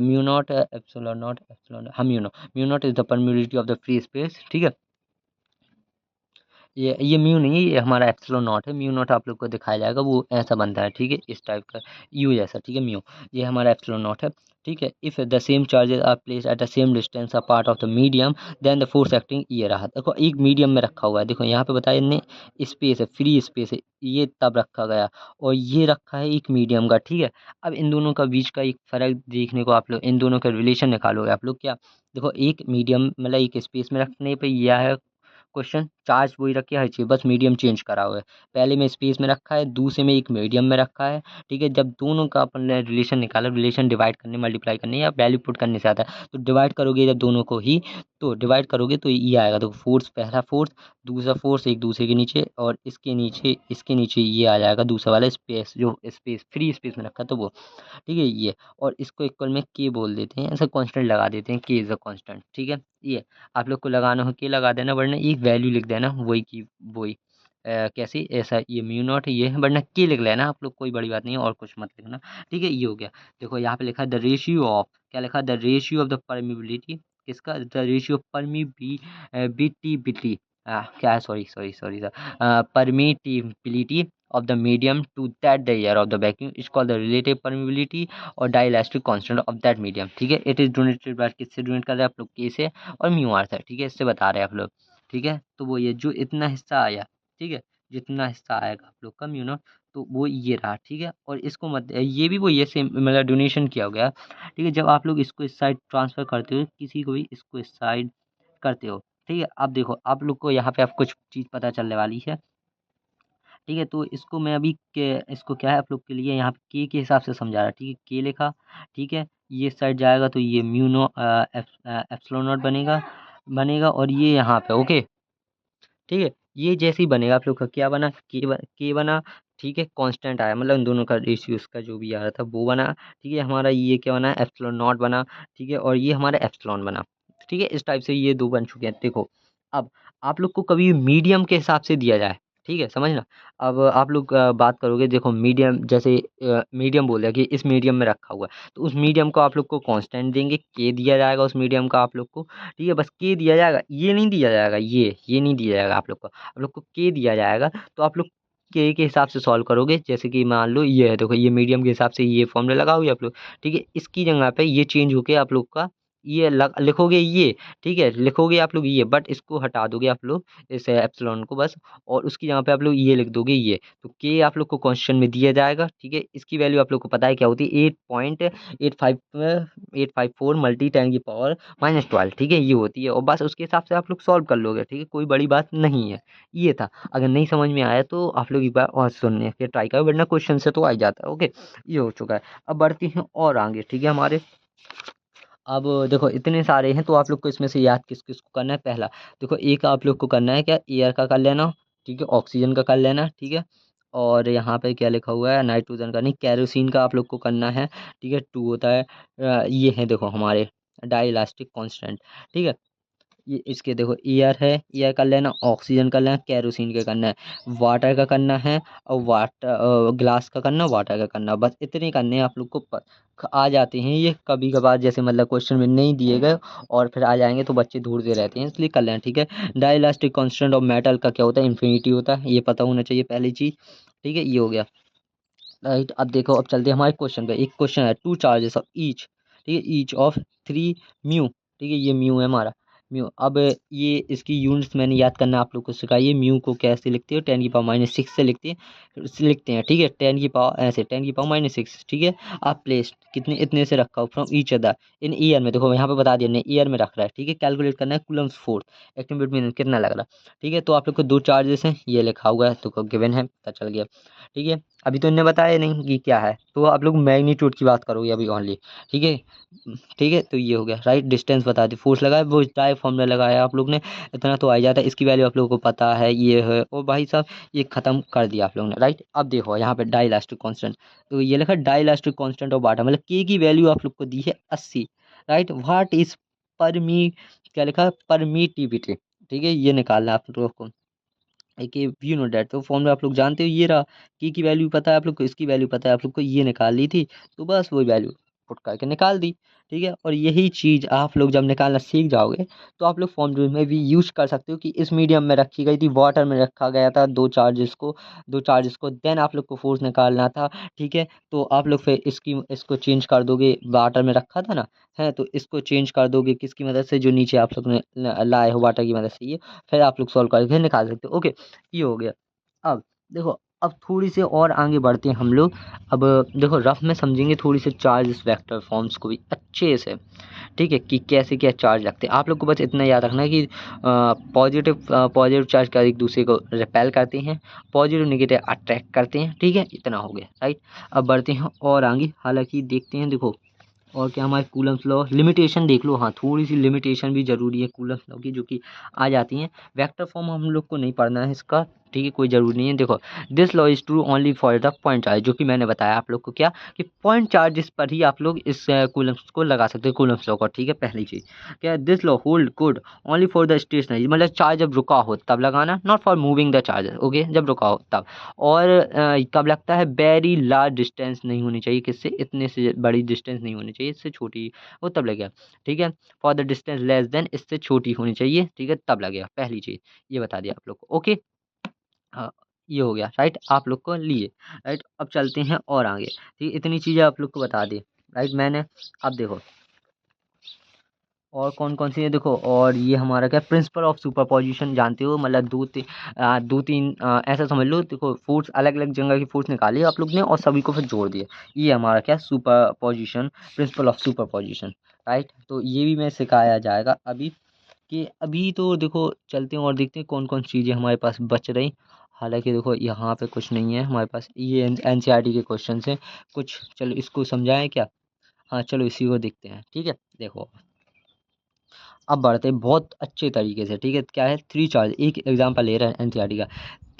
mu naught epsilon naught, epsilon हम mu naught is the permittivity of the free space, ठीक है। ये म्यू नहीं है, ये हमारा एप्सिलॉन नॉट है। म्यू नॉट आप लोग को दिखाया जाएगा, वो ऐसा बनता है, ठीक है, इस टाइप का यू जैसा, ठीक है, म्यू, ये हमारा एप्सिलॉन नॉट है, ठीक है। If the same charges are place at the same distance apart of the medium then the force acting, ये रहा। देखो एक मीडियम में रखा हुआ है, देखो यहाँ पे बताया ने स्पेस है, फ्री स्पेस है, ये तब रखा गया, और ये रखा है एक मीडियम का, ठीक है। अब इन दोनों का बीच का एक फ़र्क देखने को आप लोग, इन दोनों का रिलेशन निकालोगे आप लोग, क्या देखो, एक मीडियम मतलब एक स्पेस में रखने पे यह है क्वेश्चन, चार्ज वही रखी है हर चीज़, बस मीडियम चेंज करा हुआ है। पहले में स्पेस में रखा है, दूसरे में एक मीडियम में रखा है, ठीक है। जब दोनों का अपन ने रिलेशन निकाला, रिलेशन डिवाइड करने मल्टीप्लाई करने या वैल्यू पुट करने से आता है, तो डिवाइड करोगे जब दोनों को ही, तो डिवाइड करोगे तो ये आएगा। तो फोर्स, पहला फोर्स दूसरा फोर्स एक दूसरे के नीचे, और इसके नीचे ये आ जाएगा दूसरा वाला स्पेस, जो स्पेस फ्री स्पेस में रखा तो वो, ठीक है, ये। और इसको इक्वल में के बोल देते हैं, ऐसा कांस्टेंट लगा देते हैं, के इज अ कांस्टेंट, ठीक है। ये आप लोग को लगाना हो के लगा देना, वरना एक वैल्यू लिख देना वही की वही, कैसे ऐसा ये म्यू नॉट ये है, वरना के लिख लेना आप लोग, कोई बड़ी बात नहीं है और कुछ मत लिखना, ठीक है। ये हो गया। देखो यहाँ पे लिखा है द रेशियो ऑफ, क्या लिखा है, the ratio of the permeability, किसका, द रेशियो ऑफ परमिबिलिटी, क्या है, sorry sorry sorry sir, permittivity of the medium to that the air of the vacuum is called the relative permeability और dielectric constant of that medium, ठीक है। इट इज डोनेटेड बाय, किससे डोनेट कर रहे हैं आप लोग, के से और म्यू आर से, ठीक है, इससे बता रहे हैं आप लोग, ठीक है। तो वो ये जो इतना हिस्सा आया, ठीक है, जितना हिस्सा आएगा आप लोग का म्यू नॉट, तो वो ये रहा, ठीक है। और इसको मत, ये भी वो ये सेम मतलब डोनेशन किया हो गया, ठीक है। जब आप लोग इसको इस साइड ट्रांसफर करते हो, किसी को भी इसको इस साइड करते हो, ठीक है। अब देखो आप लोग को यहाँ पे अब कुछ चीज़ पता चलने वाली है, ठीक है। तो इसको मैं अभी के इसको क्या है आप लोग के लिए यहाँ पे के हिसाब से समझा रहा, ठीक है। के लिखा, ठीक है, ये साइड जाएगा तो ये म्यू नो एप्सिलॉन नॉट बनेगा, और ये यहाँ पे ओके, ठीक है। ये जैसे ही बनेगा आप लोग का क्या बना, के बना, ठीक है। कांस्टेंट आया, मतलब इन दोनों का रेशियो उसका जो भी आ रहा था वो बना, ठीक है। हमारा ये क्या बना, एप्सिलॉन नॉट बना, ठीक है। और ये हमारा एप्सिलॉन बना, ठीक है। इस टाइप से ये दो बन चुके हैं। देखो अब आप लोग को कभी मीडियम के हिसाब से दिया जाए, ठीक है, समझना। अब आप लोग बात करोगे, देखो मीडियम जैसे मीडियम बोल दिया कि इस मीडियम में रखा हुआ है, तो उस मीडियम को आप लोग को कांस्टेंट देंगे, के दिया जाएगा उस मीडियम का आप लोग को, ठीक है। बस के दिया जाएगा, ये नहीं दिया जाएगा, ये नहीं दिया जाएगा आप लोग को, आप लोग को के दिया जाएगा। तो आप लोग के हिसाब से सॉल्व करोगे, जैसे कि मान लो ये है, देखो ये मीडियम के हिसाब से ये फॉर्मूला लगाओगे आप लोग, ठीक है। इसकी जगह पे ये चेंज होके आप लोग का ये लिखोगे ये, ठीक है, लिखोगे आप लोग ये, बट इसको हटा दोगे आप लोग इस एप्सिलॉन को बस, और उसकी जगह पे आप लोग ये लिख दोगे ये। तो के आप लोग को क्वेश्चन में दिया जाएगा, ठीक है। इसकी वैल्यू आप लोग को पता है क्या होती है, 8.854 मल्टी 10⁻⁻12, ठीक है, ये होती है। और बस उसके हिसाब से आप लोग सॉल्व कर लोगे, ठीक है, कोई बड़ी बात नहीं है। ये था, अगर नहीं समझ में आया तो आप लोग एक बार और सुनने फिर ट्राई करो, वरना क्वेश्चन से तो आ ही जाता है, ओके। ये हो चुका है। अब बढ़ते हैं और आगे, ठीक है हमारे। अब देखो इतने सारे हैं, तो आप लोग को इसमें से याद किस किस को करना है। पहला देखो, एक आप लोग को करना है क्या, एयर का कर लेना, ठीक है, ऑक्सीजन का कर लेना, ठीक है। और यहाँ पे क्या लिखा हुआ है, नाइट्रोजन का नहीं, केरोसिन का आप लोग को करना है, ठीक है। टू होता है ये है देखो हमारे डाई इलास्टिक कांस्टेंट, ठीक है। ये इसके देखो एयर है, एयर कर लेना, ऑक्सीजन कर लेना, केरोसिन का करना है, वाटर का करना है, और वाटर ग्लास का करना, वाटर का करना, बस इतने करने हैं आप लोग को। आ जाते हैं ये कभी कभार, जैसे मतलब क्वेश्चन में नहीं दिए गए और फिर आ जाएंगे तो बच्चे ढूंढते रहते हैं, इसलिए कर लेना, ठीक है। डाइलेक्ट्रिक कांस्टेंट ऑफ मेटल का क्या होता है, इन्फिनिटी होता है, ये पता होना चाहिए पहली चीज, ठीक है। ये हो गया, राइट। अब देखो, अब चलते हैं हमारे क्वेश्चन पे। एक क्वेश्चन है, टू चार्जेस ऑफ ईच, ठीक है, ईच ऑफ 3 म्यू, ठीक है, ये म्यू है हमारा, म्यू। अब ये इसकी यूनिट्स मैंने याद करना आप लोग को सिखाई है। म्यू को कैसे लिखते हो, 10⁻⁻6 से लिखते हैं, ठीक है, 10 की पावर ऐसे 10⁻⁻6, ठीक है। आप प्लेस कितने इतने से रखा हो from each other in year में, देखो यहाँ पे बता दिया ईयर में रख रहा है, ठीक है। कैलकुलेट करना है कूलम्स फोर्स, एक्टिव में कितना लग रहा है, ठीक है। तो आप लोग को दो चार्जेस हैं, ये लिखा हुआ है तो गिवन है, पता चल गया, ठीक है। अभी तो इन्हें बताया नहीं कि क्या है, तो आप लोग मैग्नीट्यूड की बात करोगे अभी ओनली, ठीक है, ठीक है। तो ये हो गया, राइट। डिस्टेंस बता दी, फोर्स लगाया, वो डाई फॉर्मूला लगाया आप लोग ने, इतना तो आ ही जाता है। इसकी वैल्यू आप लोगों को पता है, ये है। और भाई साहब ये खत्म कर दिया आप लोगों ने, राइट। अब देखो यहाँ पे डाई इलास्टिक कांस्टेंट, तो ये लिखा dielectric constant of water, मतलब के की वैल्यू आप लोग को दी है 80, राइट। व्हाट इज परमी, क्या लिखा, परमिटिविटी, ठीक है, ये निकालना है आप लोगों को। एक यू नो डेट, तो फॉर्मूला आप लोग जानते हो, ये रहा। की वैल्यू पता है आप लोग को, इसकी वैल्यू पता है आप लोग को, ये निकाल ली थी, तो बस वही वैल्यू पुट करके निकाल दी, ठीक है। और यही चीज़ आप लोग जब निकालना सीख जाओगे, तो आप लोग फॉर्मूले में भी यूज कर सकते हो कि इस मीडियम में रखी गई थी, वाटर में रखा गया था दो चार्जेस को देन आप लोग को फोर्स निकालना था, ठीक है। तो आप लोग फिर इसको चेंज कर दोगे, वाटर में रखा था ना, है, तो इसको चेंज कर दोगे किसकी मदद से, जो नीचे आप लोग ने लाए हो वाटर की मदद से, ये फिर आप लोग सॉल्व करके निकाल सकते हो, ओके। ये हो गया। अब देखो, अब थोड़ी सी और आगे बढ़ते हैं हम लोग। अब देखो रफ में समझेंगे थोड़ी सी चार्ज वेक्टर फॉर्म्स को भी अच्छे से, ठीक है, कि कैसे क्या चार्ज लगते हैं। आप लोग को बस इतना याद रखना है कि पॉजिटिव चार्ज का एक दूसरे को रिपेल करते हैं, पॉजिटिव नेगेटिव अट्रैक्ट करते हैं, ठीक है, इतना हो गया, राइट। अब बढ़ते हैं और आगे, हालांकि देखते हैं, देखो और क्या हमारे कूलम्स लॉ लिमिटेशन देख लो, हाँ थोड़ी सी लिमिटेशन भी जरूरी है कूलम्स लॉ की, जो कि आ जाती हैं। वेक्टर फॉर्म हम लोग को नहीं पढ़ना है इसका, ठीक है, कोई ज़रूरी नहीं है। देखो, this law is true only for the point charge, जो कि मैंने बताया आप लोग को क्या, कि पॉइंट चार्जेस पर ही आप लोग इस कूलम्स को लगा सकते हो, कूलम्स लॉ को। ठीक है, पहली चीज़ क्या है, this law hold good only for the stationary, मतलब चार्ज जब रुका हो तब लगाना, not for moving the charger. Okay, जब रुका हो तब। और कब लगता है, वेरी लार्ज डिस्टेंस नहीं होनी चाहिए, किससे, इतने से बड़ी डिस्टेंस नहीं होनी चाहिए, इससे छोटी हो तब लगेगा। ठीक है, for the distance less than, इससे छोटी होनी चाहिए, ठीक है, तब लगेगा। पहली चीज़ ये बता दिया आप लोग को। ओके, हाँ, ये हो गया राइट, आप लोग को लिए। राइट, अब चलते हैं और आगे। ठीक, इतनी चीज़ें आप लोग को बता दी। राइट, मैंने, अब देखो और कौन कौन सी है, देखो, और ये हमारा क्या, प्रिंसिपल ऑफ सुपरपोजिशन जानते हो, मतलब दो तीन ऐसा समझ लो। देखो, फोर्स अलग अलग जगह की फोर्स निकाली आप लोग ने और सभी को फिर जोड़ दिया, ये हमारा क्या, superposition, principle of superposition. Right, तो ये भी मैं सिखाया जाएगा अभी, कि अभी तो देखो चलते हैं और देखते हैं कौन कौन चीज़ें हमारे पास बच रही। हालांकि देखो यहाँ पे कुछ नहीं है हमारे पास, ये एनसीईआरटी के क्वेश्चन हैं कुछ। चलो इसको समझाएं क्या, हाँ चलो इसी को देखते हैं। ठीक है, देखो अब बढ़ते हैं बहुत अच्छे तरीके से। ठीक है, क्या है, थ्री चार्ज, एक एग्जांपल ले रहे हैं एनसीईआरटी का।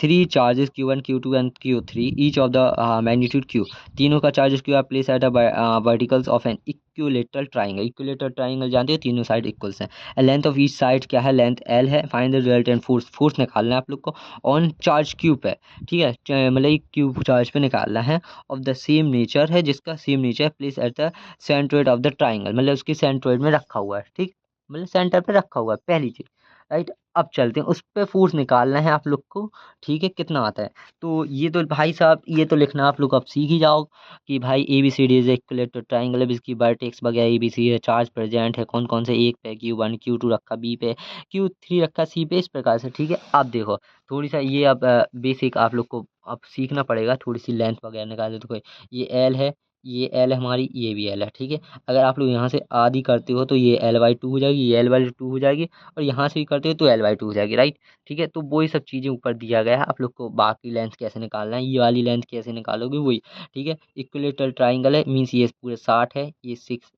Three charges Q1, Q2 and Q3 each of the magnitude Q, तीनों का charges Q are place at verticals of an equilateral triangle. Equilateral triangle जानते हो, तीनों साइड इक्वल्स हैं। लेंथ ऑफ ईच साइड क्या है, लेंथ L है। Find the resultant force, force निकालना है आप लोग को ऑन चार्ज Q पे। ठीक है, मतलब एक Q चार्ज पे निकालना है, ऑफ द सेम नेचर है, जिसका same nature, place at the centroid of the triangle, मतलब उसके सेंट्रोइड में रखा हुआ है। ठीक, मतलब सेंटर पे रखा हुआ है, पहली चीज। राइट, अब चलते हैं उस पे फोर्स निकालना है आप लोग को। ठीक है, कितना आता है, तो ये तो भाई साहब ये तो लिखना आप लोग अब सीख ही जाओ, कि भाई ABCD इज इक्विलेटरल ट्राइंगल, अब इसकी वर्टेक्स वगैरह ABC है, चार्ज प्रेजेंट है कौन कौन से, एक पे Q1, Q2 रखा B पे, Q3 रखा C पे, इस प्रकार से। ठीक है, अब देखो थोड़ी सा ये अब बेसिक आप लोग को अब सीखना पड़ेगा, थोड़ी सी लेंथ वगैरह निकाल दो। तो ये L है, ये L है हमारी, ये भी L है। ठीक है, अगर आप लोग यहाँ से आधी करते हो तो ये L/2 हो जाएगी, ये L/2 हो जाएगी, और यहाँ से भी करते हो तो L/2 हो जाएगी। राइट, ठीक है, तो वही सब चीज़ें ऊपर दिया गया है आप लोग को। बाकी लेंथ कैसे निकालना है, ये वाली लेंथ कैसे निकालोगे वही। ठीक है, इक्विलेटरल ट्राइंगल है, मीन्स ये पूरे 60 है, ये 6,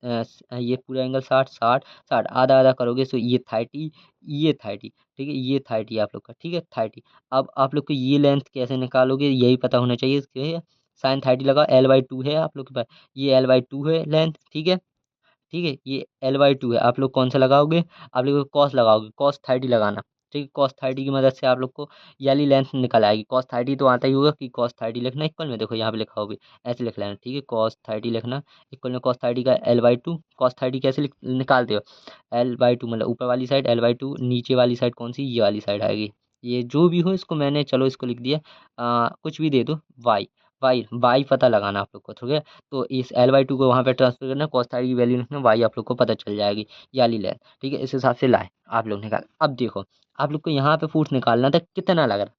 ये पूरा एंगल 60 60 60, आधा आधा करोगे तो ये 30, ये 30। ठीक है, ये 30 आप लोग का। ठीक है, 30। अब आप लोग को ये लेंथ कैसे निकालोगे यही पता होना चाहिए। साइन 30 लगा, L/2 है आप लोग के पास, ये L/2 है लेंथ। ठीक है, ठीक है, ये L/2 है, आप लोग कौन सा लगाओगे, आप लोग कॉस लगाओगे, cos 30 लगाना। ठीक है, cos 30 की मदद से आप लोग को ये वाली लेंथ निकल आएगी। cos 30 तो आता ही होगा, कि cos 30 लिखना इक्वल में, देखो यहाँ पे लिखा होगा, ऐसे लिख लेना। ठीक है, cos 30 लिखना इक्वल में cos 30 का L/2। cos 30 कैसे निकालते हो, L/2 मतलब ऊपर वाली साइड, L/2 नीचे वाली साइड कौन सी, ये वाली साइड आएगी। ये जो भी हो इसको मैंने, चलो इसको लिख दिया, कुछ भी दे दो, y। वाई पता लगाना आप लोग को। ठीक है, तो इस L/2 को वहाँ पे ट्रांसफर करना, cos 30 की वैल्यू लिखना, वाई आप लोग को पता चल जाएगी, ये वाली लेंथ। ठीक है, इस हिसाब से लाए आप लोग निकाल। अब देखो आप लोग को यहाँ पे फोर्स निकालना था, कितना लग रहा।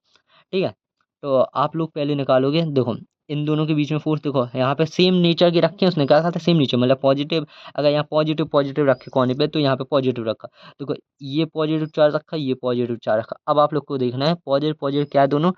ठीक है, तो आप लोग पहले निकालोगे, देखो इन दोनों के बीच में फोर्स, देखो यहाँ पे सेम नेचर के रखे हैं, उसने कहा था सेम नेचर, मतलब पॉजिटिव। अगर यहाँ पॉजिटिव पॉजिटिव रखे कोने पे, तो यहाँ पे पॉजिटिव रखा। देखो ये पॉजिटिव चार्ज रखा, ये पॉजिटिव चार्ज रखा। अब आप लोग को देखना है पॉजिटिव पॉजिटिव क्या है, दोनों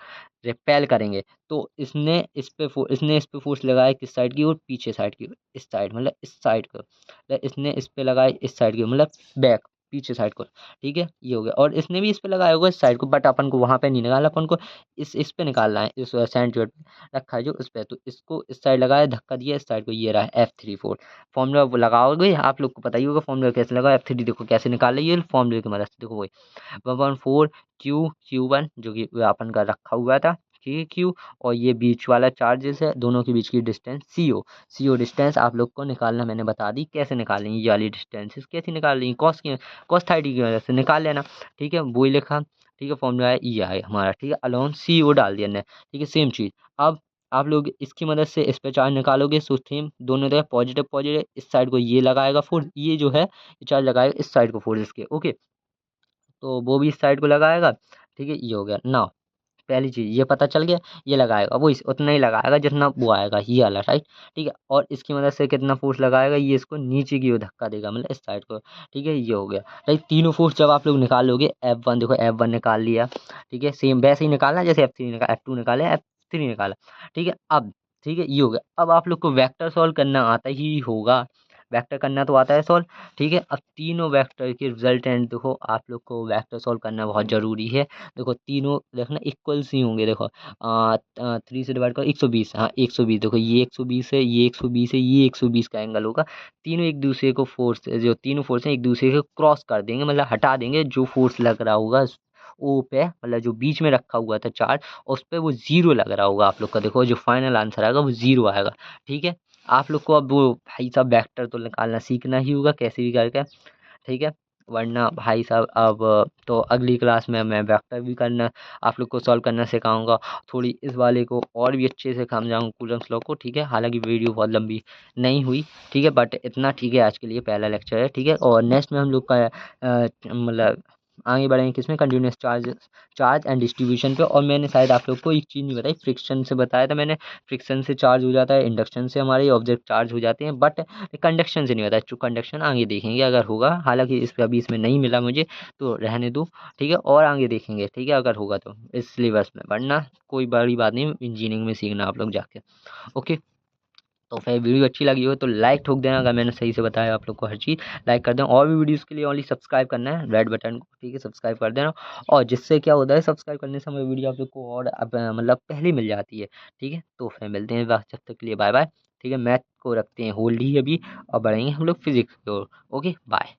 रिपेल करेंगे। तो इसने इस पे फोर्स लगाया किस साइड की ओर, पीछे साइड की ओर, इस साइड मतलब इस साइड को। इसने इस पे लगाया इस साइड की ओर, मतलब बैक, पीछे साइड को। ठीक है, ये हो गया। और इसने भी इस पे लगाया होगा इस साइड को, बट अपन को वहां पे नहीं निकालना, अपन को इस पे निकालना है, इस सेंटीमीटर पे रखा है जो उस पे। तो इसको इस साइड लगाया, धक्का दिया इस साइड को, ये रहा F3 4। फॉर्मूला वो लगाओगे, आप लोग को पता ही होगा फॉर्मूला कैसे लगा। F3 देखो कैसे निकाले, ये फॉर्मूले की मदद से। देखो वही 1/4 Q1 जो कि अपन का रखा हुआ था, ठीक है, Q। और ये बीच वाला चार्जेस है, दोनों के बीच की डिस्टेंस CO डिस्टेंस आप लोग को निकालना मैंने बता दी, कैसे निकालेंगे ये वाली डिस्टेंसेस, कैसे निकालेंगे, cos 30 की वजह से निकाल लेना। ठीक है, वही लिखा। ठीक है, फॉर्मूला है ये है हमारा। ठीक है, अलोन CO डाल दिया ने। ठीक है, सेम चीज़। अब आप लोग इसकी मदद से इस पे चार्ज निकालोगे, सो सेम दोनों तरफ पॉजिटिव पॉजिटिव, इस साइड को ये लगाएगा फोर्स, ये जो है ये चार्ज लगाएगा इस साइड को फोर्स इसके। ओके, तो वो भी इस साइड को लगाएगा। ठीक है, ये हो गया ना, पहली चीज़ ये पता चल गया। ये लगाएगा वो इस उतना ही लगाएगा जितना वो आएगा, ये वाला राइट। ठीक है, और इसकी मदद से कितना फोर्स लगाएगा, ये इसको नीचे की ओर धक्का देगा, मतलब इस साइड को। ठीक है, ये हो गया राइट। तीनों फोर्स जब आप लोग निकालोगे, F1 देखो, F1 निकाल लिया। ठीक है, सेम वैसे ही निकालना जैसे F3 निकाला, F2 निकाले, F3 निकाला। ठीक है, अब ठीक है, ये हो गया। अब आप लोग को वेक्टर सॉल्व करना आता ही होगा। वेक्टर करना तो आता है सॉल्व, ठीक है। अब तीनों वेक्टर के रिजल्टेंट देखो, आप लोग को वेक्टर सॉल्व करना बहुत ज़रूरी है। देखो तीनों देखना इक्वल्स ही होंगे, देखो 3 से डिवाइड करो 120, हाँ 120, देखो ये 120 है, ये 120 है, ये 120 का एंगल होगा। तीनों एक दूसरे को फोर्स, जो तीनों फोर्स हैं एक दूसरे को क्रॉस कर देंगे, मतलब हटा देंगे। जो फोर्स लग रहा होगा ओ पे, मतलब जो बीच में रखा हुआ था चार्ज, उस पे वो जीरो लग रहा होगा आप लोग का। देखो जो फाइनल आंसर आएगा वो जीरो आएगा, ठीक है। आप लोग को अब वो भाई साहब वेक्टर तो निकालना सीखना ही होगा कैसे भी करके, ठीक है। वरना भाई साहब अब तो अगली क्लास में मैं वेक्टर भी करना, आप लोग को सॉल्व करना सिखाऊंगा। थोड़ी इस वाले को और भी अच्छे से समझाऊंगा कूलम्स लॉ को, ठीक है। हालांकि वीडियो बहुत लंबी नहीं हुई, ठीक है, बट इतना ठीक है आज के लिए, पहला लेक्चर है, ठीक है। और नेक्स्ट में हम लोग का मतलब आगे बढ़ेंगे किसमें, continuous charge, charge and distribution पे। और मैंने शायद आप लोग को एक चीज़ नहीं बताई, फ्रिक्शन से बताया था मैंने। फ्रिक्शन से चार्ज हो जाता है, इंडक्शन से हमारे ऑब्जेक्ट चार्ज हो जाते हैं, बट कंडक्शन से नहीं होता है। जो कंडक्शन आगे देखेंगे अगर होगा, हालांकि इस अभी इसमें नहीं मिला मुझे, तो रहने दो, ठीक है। और आगे देखेंगे, ठीक है, अगर होगा तो इस सिलेबस में, वरना कोई बड़ी बात नहीं, इंजीनियरिंग में सीखना आप लोग जाके। ओके, तो फिर वीडियो अच्छी लगी हो तो लाइक ठोक देना, अगर मैंने सही से बताया आप लोग को हर चीज़ लाइक कर देना। और भी वीडियोस के लिए ओनली सब्सक्राइब करना है, रेड बटन को, ठीक है, सब्सक्राइब कर देना। और जिससे क्या होता है, सब्सक्राइब करने से हमारी वीडियो आप लोग को और मतलब पहले मिल जाती है, ठीक है। तो फिर मिलते हैं, बस जब तक के लिए बाय बाय, ठीक है। मैथ को रखते हैं होल्ड ही अभी, और बढ़ेंगे हम लोग फिजिक्स की ओर। Okay bye.